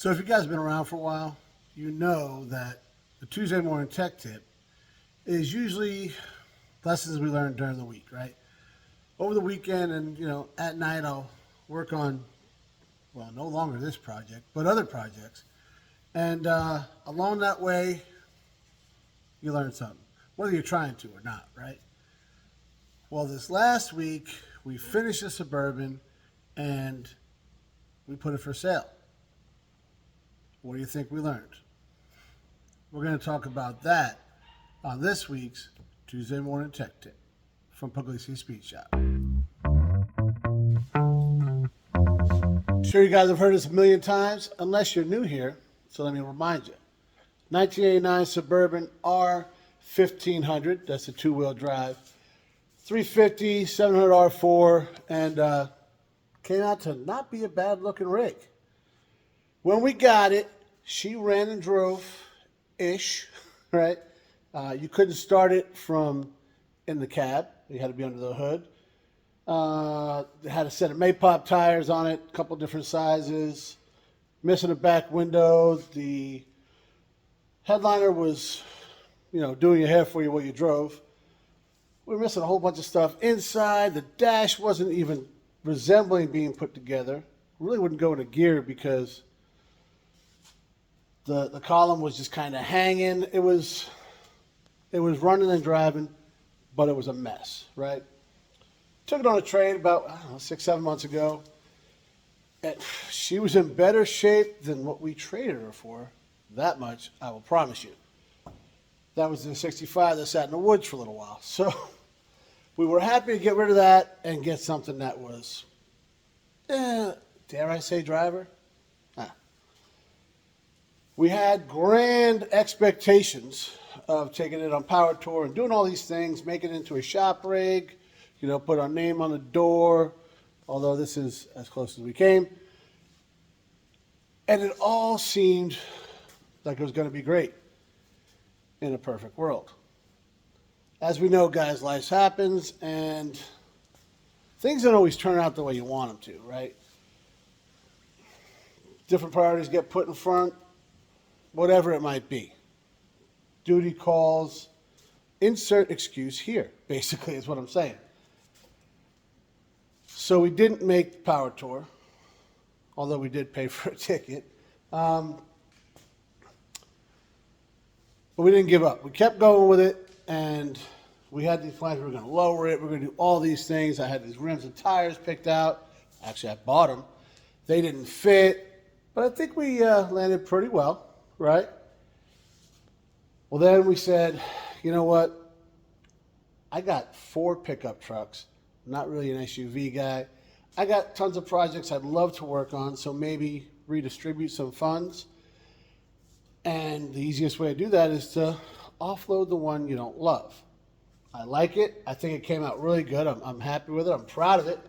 So if you guys have been around for a while, you know that the Tuesday morning tech tip is usually lessons we learned during the week, right? Over the weekend and, at night I'll work on, well, no longer this project, but other projects. And along that way, you learn something, whether you're trying to or not, right? Well, this last week, we finished the Suburban and we put it for sale. What do you think we learned? We're going to talk about that on this week's Tuesday Morning Tech Tip from Pugliese Speed Shop. Sure, you guys have heard this a million times, unless you're new here, so let me remind you. 1989 Suburban R 1500, that's a two-wheel drive. 350, 700 R4, and came out to not be a bad-looking rig. When we got it, she ran and drove-ish, right? You couldn't start it from in the cab. You had to be under the hood. It had a set of Maypop tires on it, a couple different sizes. Missing a back window. The headliner was, doing your hair for you while you drove. We were missing a whole bunch of stuff inside. The dash wasn't even resembling being put together. Really wouldn't go into gear because the column was just kind of hanging. It was running and driving, but it was a mess, right? Took it on a trade about, 6-7 months ago. And she was in better shape than what we traded her for. That much, I will promise you. That was the 65 that sat in the woods for a little while. So we were happy to get rid of that and get something that was, dare I say, driver? We had grand expectations of taking it on power tour and doing all these things, making it into a shop rig, put our name on the door, although this is as close as we came. And it all seemed like it was going to be great in a perfect world. As we know, guys, life happens and things don't always turn out the way you want them to, right? Different priorities get put in front, whatever it might be. Duty calls, insert excuse here, basically, is what I'm saying. So we didn't make power tour, although we did pay for a ticket. But we didn't give up. We kept going with it, and we had these plans. We were going to lower it. We were going to do all these things. I had these rims and tires picked out. Actually, I bought them. They didn't fit, but I think we landed pretty well, right? Well, then we said, you know what? I got 4 pickup trucks. I'm not really an SUV guy. I got tons of projects I'd love to work on, so maybe redistribute some funds. And the easiest way to do that is to offload the one you don't love. I like it. I think it came out really good. I'm happy with it. I'm proud of it.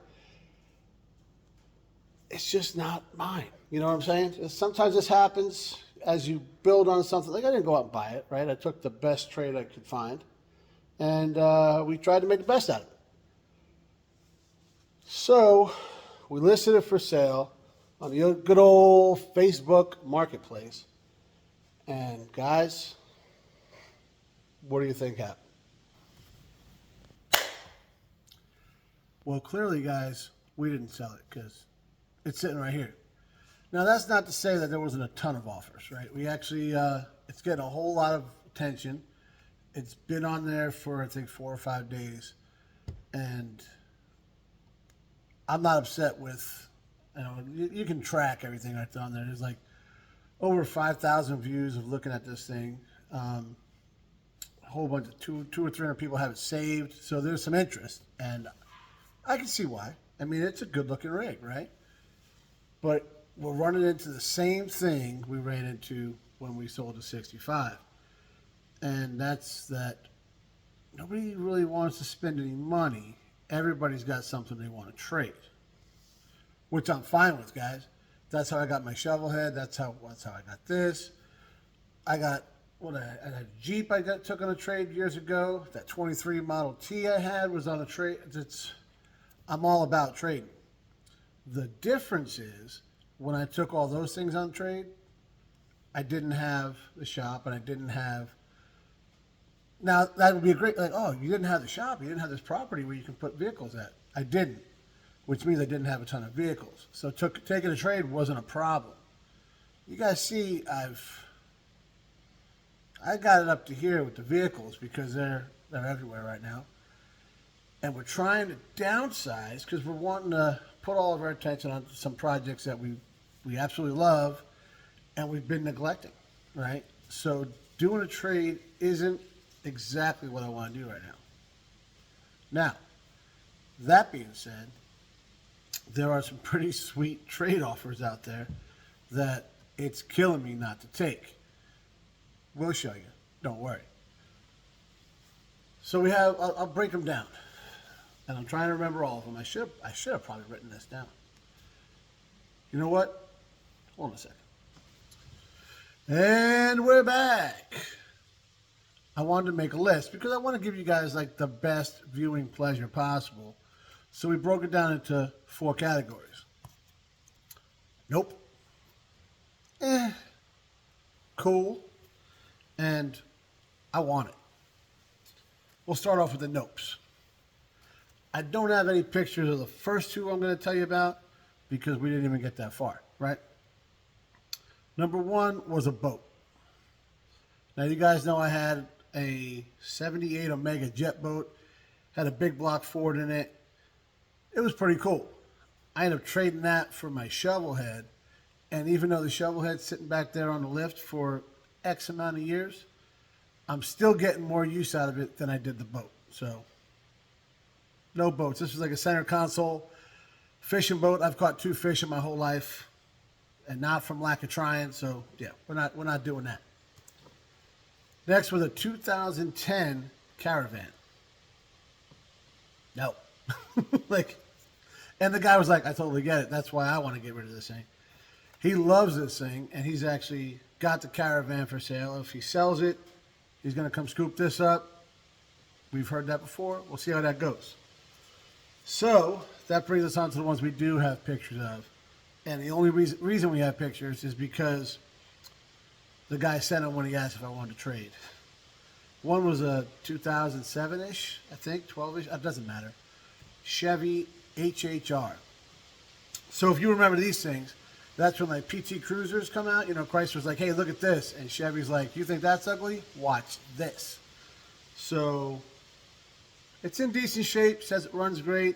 It's just not mine. You know what I'm saying? Sometimes this happens as you build on something. Like, I didn't go out and buy it, right? I took the best trade I could find. And we tried to make the best out of it. So we listed it for sale on the good old Facebook marketplace. And guys, what do you think happened? Well, clearly, guys, we didn't sell it because it's sitting right here. Now, that's not to say that there wasn't a ton of offers, right? We actually, it's getting a whole lot of attention. It's been on there for, I think, 4 or 5 days. And I'm not upset with, you can track everything right on there. There's like over 5,000 views of looking at this thing. A whole bunch of 200 or 300 people have it saved. So there's some interest. And I can see why. I mean, it's a good looking rig, right? But we're running into the same thing we ran into when we sold the 65. And that's that nobody really wants to spend any money. Everybody's got something they want to trade, which I'm fine with, guys. That's how I got my shovel head. That's how I got this. I got I had a Jeep took on a trade years ago. That 23 Model T I had was on a trade. I'm all about trading. The difference is when I took all those things on trade, I didn't have the shop and I didn't have. Now that would be a great like. Oh, you didn't have the shop. You didn't have this property where you can put vehicles at. I didn't, which means I didn't have a ton of vehicles. So taking a trade wasn't a problem. You guys see, I got it up to here with the vehicles because they're everywhere right now, and we're trying to downsize because we're wanting to put all of our attention on some projects that we absolutely love, and we've been neglecting, right? So doing a trade isn't exactly what I want to do right now. Now, that being said, there are some pretty sweet trade offers out there that it's killing me not to take. We'll show you. Don't worry. So we have, I'll break them down. And I'm trying to remember all of them. I should have probably written this down. You know what? Hold on a second. And we're back. I wanted to make a list because I want to give you guys like the best viewing pleasure possible. So we broke it down into 4 categories. Nope. Cool. And I want it. We'll start off with the nopes. I don't have any pictures of the first 2 I'm going to tell you about because we didn't even get that far, right? Number 1 was a boat. Now you guys know I had a 78 Omega jet boat, had a big block Ford in it. It was pretty cool. I ended up trading that for my shovel head, and even though the shovel head's sitting back there on the lift for X amount of years, I'm still getting more use out of it than I did the boat. So, no boats. This was like a center console fishing boat. I've caught 2 fish in my whole life, and not from lack of trying. So, yeah, we're not doing that. Next was a 2010 Caravan. No, and the guy was like, "I totally get it. That's why I want to get rid of this thing." He loves this thing, and he's actually got the Caravan for sale. If he sells it, he's going to come scoop this up. We've heard that before. We'll see how that goes. So that brings us on to the ones we do have pictures of. And the only reason we have pictures is because the guy sent them when he asked if I wanted to trade. One was a 2007-ish, I think, 12-ish. It doesn't matter. Chevy HHR. So if you remember these things, that's when like PT Cruisers come out. You know, Chrysler's like, "Hey, look at this." And Chevy's like, "You think that's ugly? Watch this." So it's in decent shape. Says it runs great.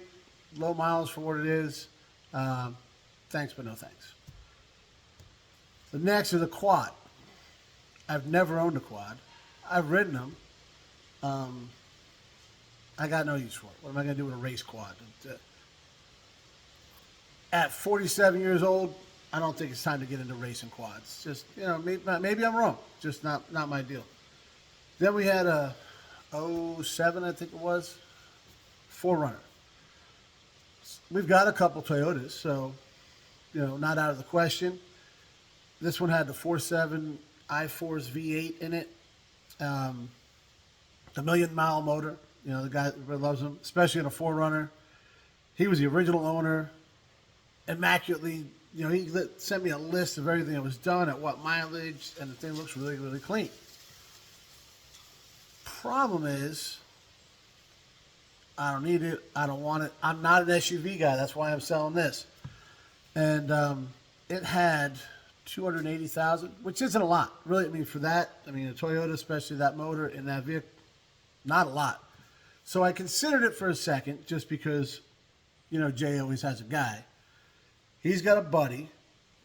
Low miles for what it is. Thanks, but no thanks. The next is a quad. I've never owned a quad. I've ridden them. I got no use for it. What am I going to do with a race quad? At 47 years old, I don't think it's time to get into racing quads. Just, you know, maybe I'm wrong. Just not my deal. Then we had a 07, I think it was, 4Runner. We've got a couple Toyotas, so, you know, not out of the question. This one had the 4.7 i4's V8 in it. The million-mile motor. You know, the guy that loves them, especially in a 4Runner. He was the original owner. Immaculately, you know, he sent me a list of everything that was done at what mileage, and the thing looks really, really clean. Problem is, I don't need it. I don't want it. I'm not an SUV guy. That's why I'm selling this. And it had 280,000, which isn't a lot. Really, I mean, for that, I mean, a Toyota, especially that motor in that vehicle, not a lot. So I considered it for a second just because, you know, Jay always has a guy. He's got a buddy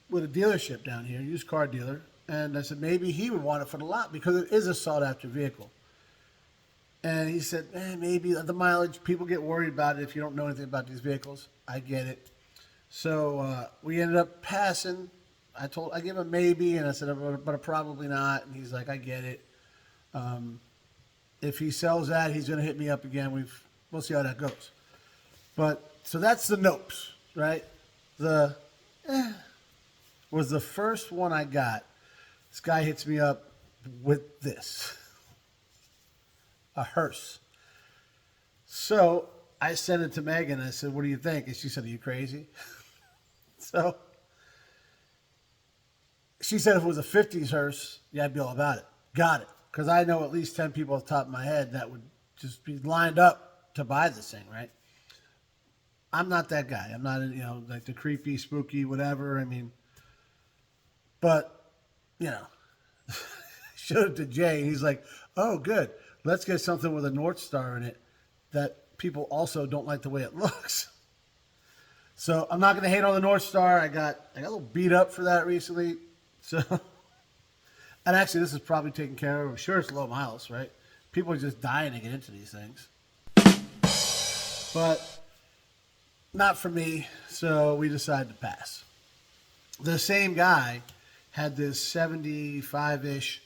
with a dealership down here, used car dealer, and I said maybe he would want it for the lot because it is a sought-after vehicle. And he said, maybe the mileage, people get worried about it if you don't know anything about these vehicles. I get it. So we ended up passing. I gave him a maybe, and I said, but probably not. And he's like, I get it. If he sells that, he's going to hit me up again. We'll see how that goes. But so that's the nopes, right? The was the first one I got. This guy hits me up with this. A hearse. So I sent it to Megan. I said, "What do you think?" And she said, "Are you crazy?" So She said if it was a 50s hearse, yeah, I'd be all about it. Got it. Because I know at least 10 people off the top of my head that would just be lined up to buy this thing, right? I'm not that guy. I'm not, like the creepy, spooky, whatever. I mean, but, you know, showed it to Jay, and he's like, oh, good. Let's get something with a North Star in it that people also don't like the way it looks. So I'm not going to hate on the North Star. I got a little beat up for that recently. So, and actually, this is probably taken care of. I'm sure it's low miles, right? People are just dying to get into these things. But not for me, so we decided to pass. The same guy had this 75-ish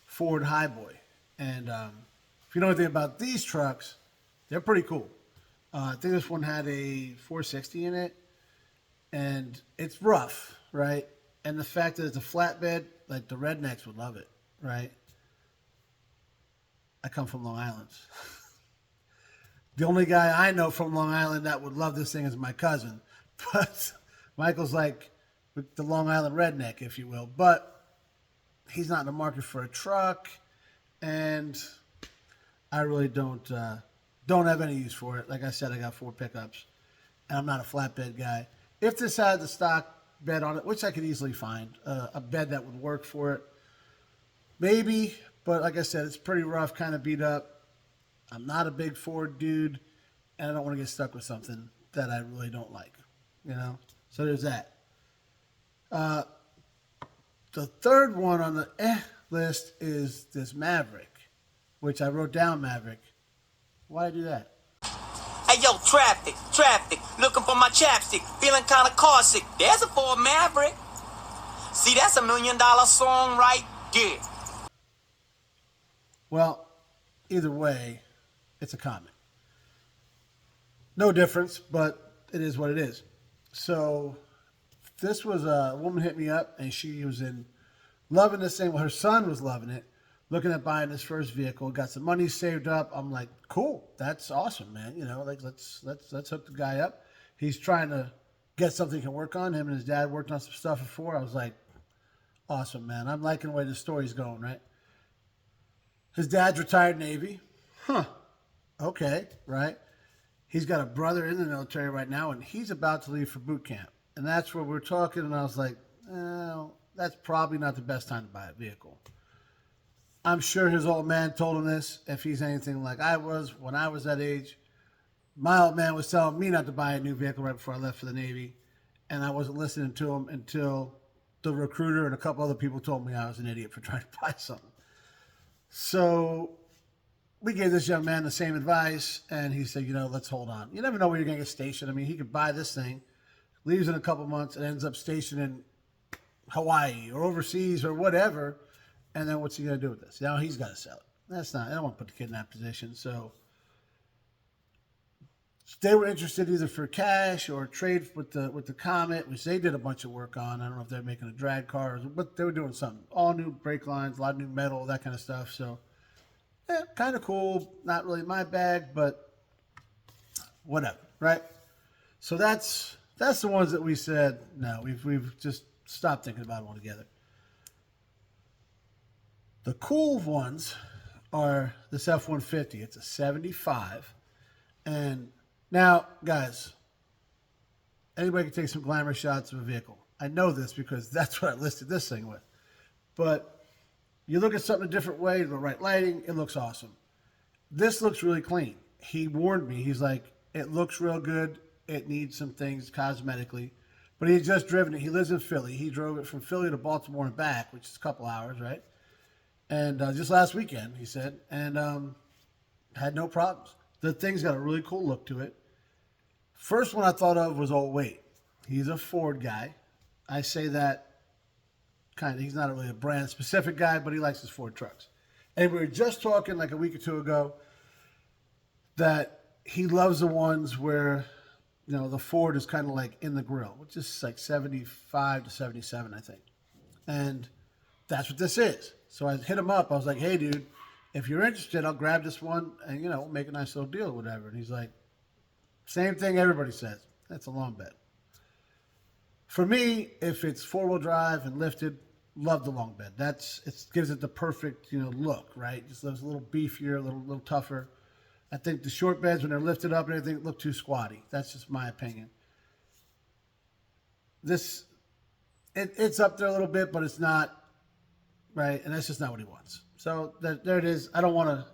Ford Highboy. And if you know anything about these trucks, they're pretty cool. I think this one had a 460 in it, and it's rough, right? And the fact that it's a flatbed, like the rednecks would love it, right? I come from Long Island. The only guy I know from Long Island that would love this thing is my cousin. But Michael's like the Long Island redneck, if you will. But he's not in the market for a truck, and I really don't have any use for it. Like I said, I got 4 pickups, and I'm not a flatbed guy. If this had the stock bed on it, which I could easily find, a bed that would work for it, maybe. But like I said, it's pretty rough, kind of beat up. I'm not a big Ford dude, and I don't want to get stuck with something that I really don't like, So there's that. The third one on the list is this Maverick, which I wrote down Maverick. Why'd I do that? Hey, yo, traffic, looking for my chapstick, feeling kind of car sick. There's a Ford Maverick. See, that's $1 million song right there. Well, either way, it's a comment. No difference, but it is what it is. So this was a woman hit me up, and she was loving this thing. Well, her son was loving it, looking at buying his first vehicle, got some money saved up. I'm like, cool, that's awesome, man. Let's hook the guy up. He's trying to get something he can work on. Him and his dad worked on some stuff before. I was like, awesome, man. I'm liking the way the story's going, right? His dad's retired Navy. Okay, right? He's got a brother in the military right now, and he's about to leave for boot camp. And that's where we're talking, and I was like, that's probably not the best time to buy a vehicle. I'm sure his old man told him this, if he's anything like I was when I was that age. My old man was telling me not to buy a new vehicle right before I left for the Navy, and I wasn't listening to him until the recruiter and a couple other people told me I was an idiot for trying to buy something. So we gave this young man the same advice, and he said, let's hold on. You never know where you're going to get stationed. I mean, he could buy this thing, leaves in a couple months, and ends up stationed in Hawaii or overseas or whatever, and then what's he going to do with this? Now he's got to sell it. I don't want to put the kid in that position. So they were interested either for cash or trade with the Comet, which they did a bunch of work on. I don't know if they're making a drag car, but they were doing something. All new brake lines, a lot of new metal, that kind of stuff. So, yeah, kind of cool. Not really my bag, but whatever, right? So that's the ones that we said, no, we've just stopped thinking about them altogether. The cool ones are this F-150. It's a 75. And now, guys, anybody can take some glamour shots of a vehicle. I know this because that's what I listed this thing with. But you look at something a different way, the right lighting, it looks awesome. This looks really clean. He warned me. He's like, it looks real good. It needs some things cosmetically. But he had just driven it. He lives in Philly. He drove it from Philly to Baltimore and back, which is a couple hours, right? And just last weekend, he said, and had no problems. The thing's got a really cool look to it. First one I thought of was, oh, wait, he's a Ford guy. I say that kind of, he's not really a brand specific guy, but he likes his Ford trucks. And we were just talking like a week or two ago that he loves the ones where, the Ford is kind of like in the grill, which is like 75 to 77, I think. And that's what this is. So I hit him up. I was like, hey, dude, if you're interested, I'll grab this one and, we'll make a nice little deal or whatever. And he's like, same thing everybody says. That's a long bet. For me, if it's four-wheel drive and lifted, Love the long bed. It gives it the perfect, look, right? Just looks a little beefier, a little tougher. I think the short beds, when they're lifted up and everything, look too squatty. That's just my opinion. It's up there a little bit, but it's not, right? And that's just not what he wants. So there it is. I don't want to.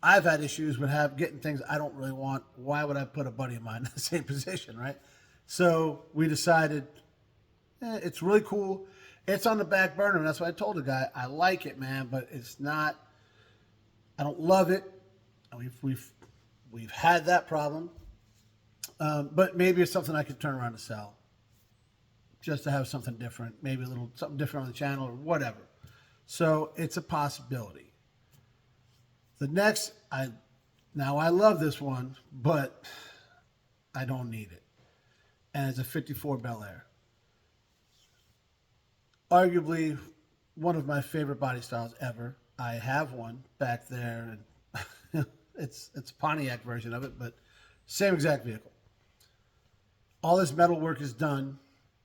I've had issues with getting things I don't really want. Why would I put a buddy of mine in the same position, right? So we decided, it's really cool. It's on the back burner. And that's why I told the guy, I like it, man, but it's not. I don't love it. We've had that problem, but maybe it's something I could turn around to sell, just to have something different, maybe something different on the channel or whatever. So it's a possibility. The next, I love this one, but I don't need it, and it's a '54 Bel Air. Arguably one of my favorite body styles ever. I have one back there, and it's a Pontiac version of it, but same exact vehicle. All this metal work is done.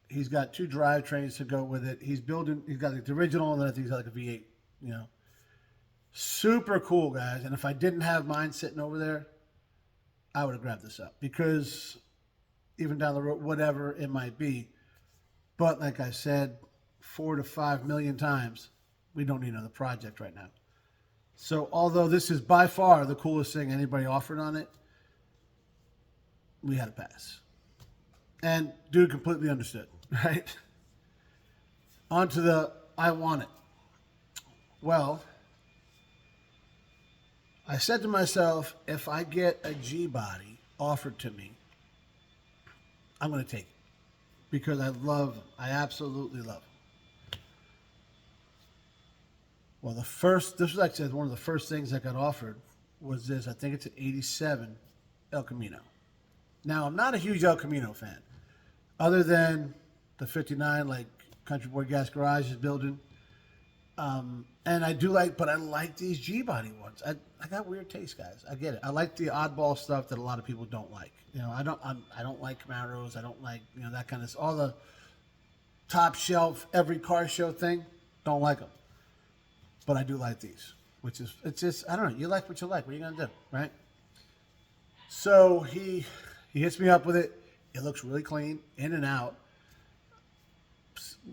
He's got 2 drivetrains to go with it. He's got like the original, and then I think he's got like a V8, Super cool, guys. And if I didn't have mine sitting over there, I would have grabbed this up, because even down the road, whatever it might be. But like I said, 4 to 5 million times, we don't need another project right now. So although this is by far the coolest thing anybody offered on it, we had to pass. And dude completely understood, right? On to the I want it. Well, I said to myself, if I get a G-body offered to me, I'm going to take it, because I absolutely love them. Well, this was actually one of the first things that got offered was this. I think it's an '87 El Camino. Now, I'm not a huge El Camino fan, other than the '59, like Country Boy Gas Garage is building. And I like these G-body ones. I got weird taste, guys. I get it. I like the oddball stuff that a lot of people don't like. I don't like Camaros. I don't like, that kind of, all the top shelf, every car show thing. Don't like them. But I do like these, it's just, I don't know. You like what you like. What are you going to do, right? So he hits me up with it. It looks really clean, in and out.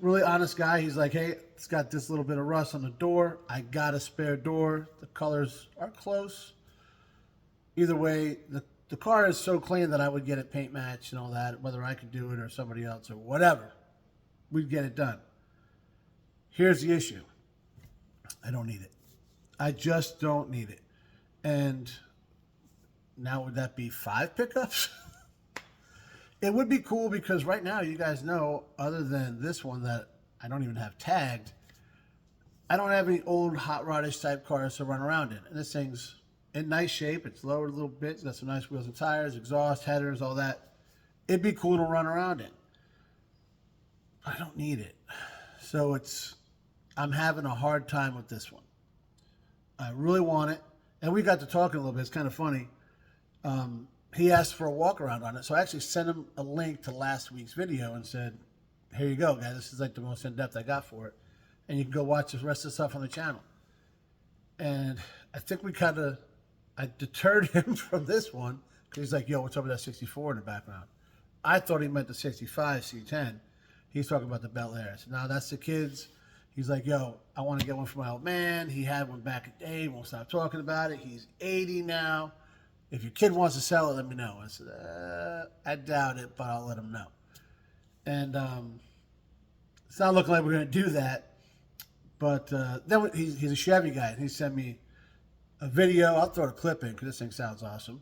Really honest guy. He's like, hey, it's got this little bit of rust on the door. I got a spare door. The colors are close. Either way, the car is so clean that I would get it paint matched and all that, whether I could do it or somebody else or whatever. We'd get it done. Here's the issue. I don't need it. I just don't need it. And now would that be 5 pickups? It would be cool, because right now, you guys know, other than this one that I don't even have tagged, I don't have any old hot rodish type cars to run around in. And this thing's in nice shape. It's lowered a little bit. It's got some nice wheels and tires, exhaust, headers, all that. It'd be cool to run around in. I don't need it. So I'm having a hard time with this one. I really want it. And we got to talking a little bit. It's kind of funny. He asked for a walk around on it. So I actually sent him a link to last week's video and said, here you go, guys. This is like the most in-depth I got for it. And you can go watch the rest of the stuff on the channel. And I think I deterred him from this one, because he's like, yo, what's up with that 64 in the background? I thought he meant the 65 C10. He's talking about the Bel Air. I said, no, that's the kids. He's like, yo, I want to get one for my old man. He had one back in the day. He won't stop talking about it. He's 80 now. If your kid wants to sell it, let me know. I said, I doubt it, but I'll let him know. And it's not looking like we're going to do that. But then he's a Chevy guy, and he sent me a video. I'll throw a clip in, because this thing sounds awesome.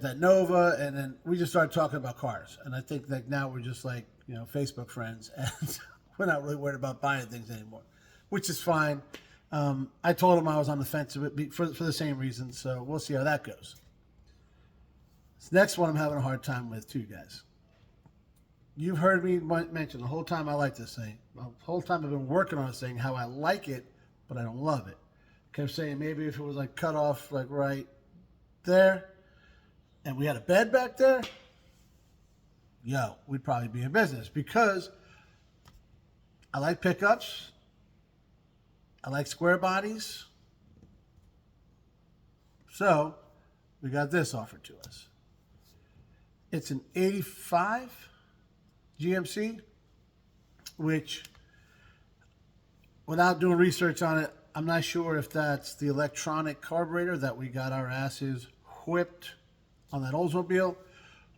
got that Nova, and then we just started talking about cars. And I think that now we're just like, you know, Facebook friends, and we're not really worried about buying things anymore, which is fine. I told him I was on the fence of it for the same reason, so we'll see how that goes. This next one I'm having a hard time with too, guys. You've heard me mention the whole time I like this thing. The whole time I've been working on this thing, how I like it, but I don't love it. Kept saying maybe if it was like cut off like right there, and we had a bed back there, yo, we'd probably be in business, because I like pickups. I like square bodies. So we got this offered to us. It's an 85 GMC, which, without doing research on it, I'm not sure if that's the electronic carburetor that we got our asses whipped on that Oldsmobile,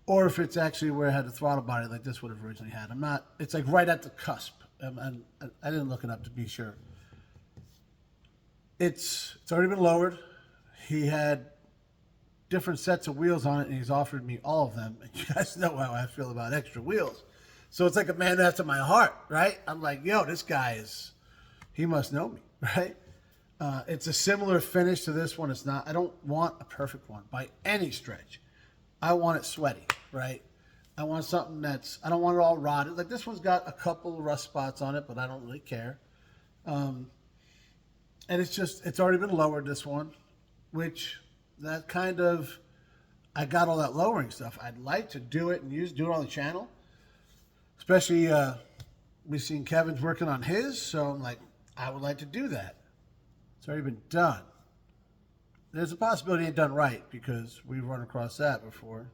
or if it's actually where it had the throttle body like this would have originally had. I'm not, it's like right at the cusp. And I didn't look it up to be sure. It's already been lowered. He had different sets of wheels on it, and he's offered me all of them. And you guys know how I feel about extra wheels. So it's like a man after my heart, right? I'm like, yo, this guy he must know me, right? It's a similar finish to this one. It's not, I don't want a perfect one by any stretch. I want it sweaty, right? I want something I don't want it all rotted. Like this one's got a couple rust spots on it, but I don't really care. And it's already been lowered, this one, which that kind of, I got all that lowering stuff. I'd like to do it and do it on the channel. Especially, we've seen Kevin's working on his, so I'm like, I would like to do that. It's already been done. There's a possibility it ain't done right, because we've run across that before.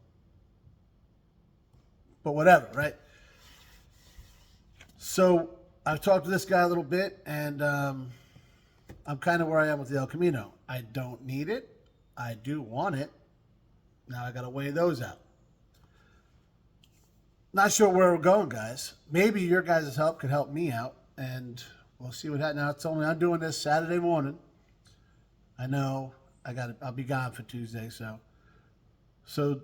But whatever, right? So I've talked to this guy a little bit, and I'm kind of where I am with the El Camino. I don't need it. I do want it. Now I got to weigh those out. Not sure where we're going, guys. Maybe your guys' help could help me out, and we'll see what happens. Now it's only, I'm doing this Saturday morning. I know I'll be gone for Tuesday, so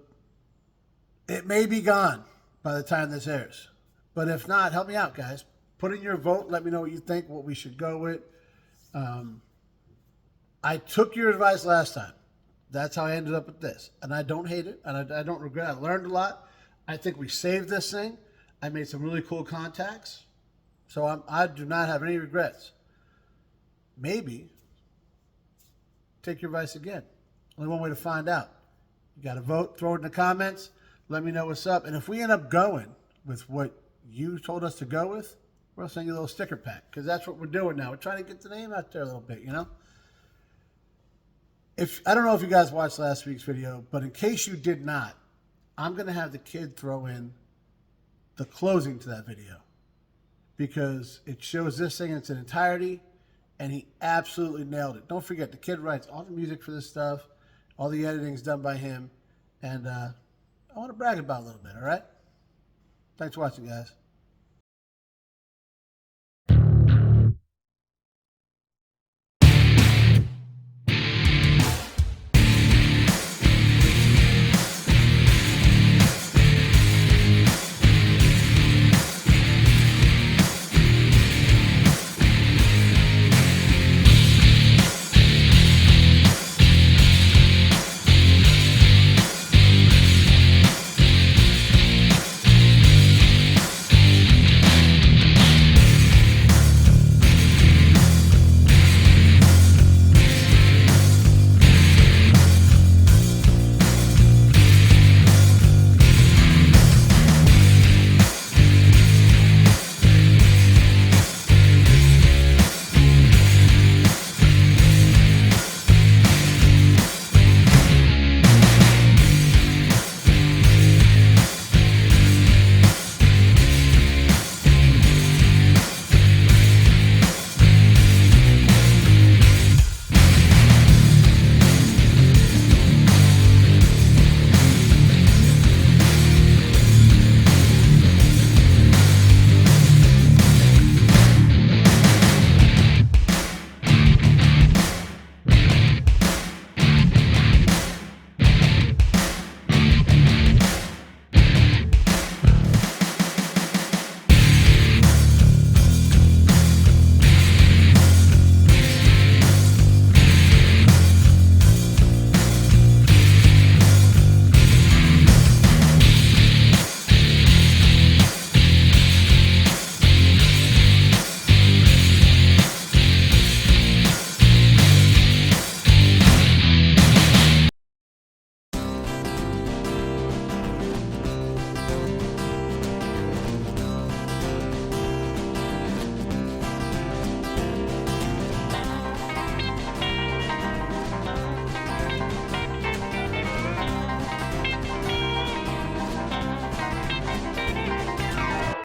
it may be gone by the time this airs. But if not, help me out, guys. Put in your vote. Let me know what you think, what we should go with. I took your advice last time. That's how I ended up with this. And I don't hate it, and I don't regret it. I learned a lot. I think we saved this thing. I made some really cool contacts. So I do not have any regrets. Maybe take your advice again. Only one way to find out. You got to vote. Throw it in the comments. Let me know what's up. And if we end up going with what you told us to go with, we'll send you a little sticker pack, because that's what we're doing now. We're trying to get the name out there a little bit, you know? I don't know if you guys watched last week's video, but in case you did not, I'm going to have the kid throw in the closing to that video, because it shows this thing in its entirety, and he absolutely nailed it. Don't forget, the kid writes all the music for this stuff. All the editing's done by him. And I want to brag about it a little bit, all right? Thanks for watching, guys.